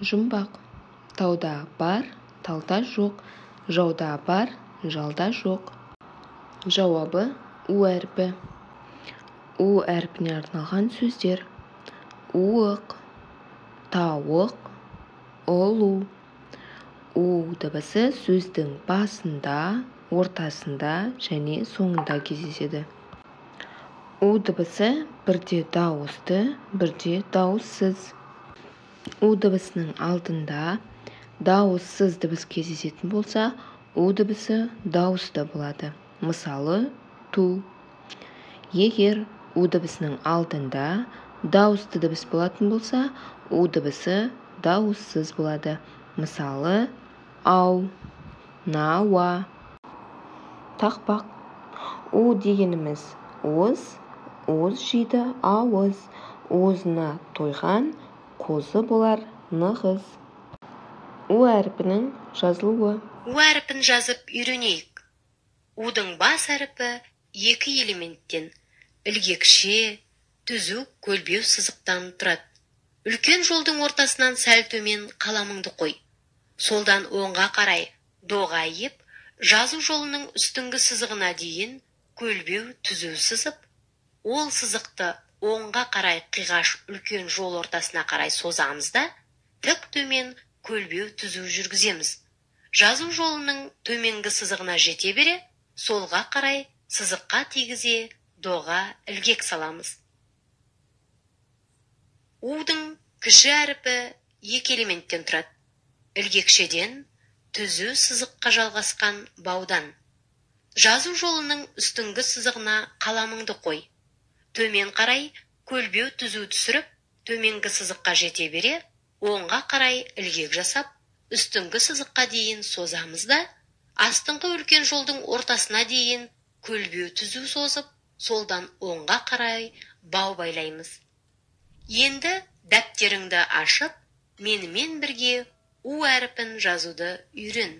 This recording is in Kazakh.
жұмбақ. Тауда бар, талда жоқ, жауда бар, жалда жоқ. Жауабы у әрпі. У әрпіне арналған сөздер: уық, тауық, ұлу. У дыбысы сөздің басында, ортасында және соңында кездеседі. У дыбысы бірде дауысты, бірде дауыссыз. У дыбысының алдында дауыссыз дыбыс кездесетін болса, у дыбысы дауысты болады. Мысалы, ту. Егер у дыбысының алдында дауысты дыбыс болатын болса, у дыбысы дауыссыз болады. Мысалы, ау, науа. Тақпақ. У дегеніміз уыз, уыз жейді ауыз, уызына тойған қозы болар нығыз. У әрпінің жазылуы. У әрпін жазып үйренейік. Удың бас әрпі екі элементтен, ілгекше, түзу көлбеу сызықтан тұрады. Үлкен жолдың ортасынан сәл төмен қаламыңды қой. Солдан оңға қарай доға еп, жазу жолының үстіңгі сызығына дейін көлбеу түзу сызып, ол сызықты оңға қарай қиғаш үлкен жол ортасына қарай созамыз да, тік төмен көлбеу түзу жүргіземіз. Жазу жолының төменгі сызығына жете бере, солға қарай сызыққа тигізе доға ілгек саламыз. Удың кіші әрпі екі элементтен тұрады. Ілгекшеден түзу сызыққа жалғасқан баудан. Жазу жолының үстіңгі сызығына қаламыңды қой. Төмен қарай көлбеу түзу түсіріп, төменгі сызыққа жете бере, оңға қарай ілгек жасап, үстіңгі сызыққа дейін созамыз да, астыңғы үлкен жолдың ортасына дейін көлбеу түзу созып, солдан оңға қарай бау байлаймыз. Енді дәптеріңді ашып, менімен бірге у әрпін жазуды үйрен.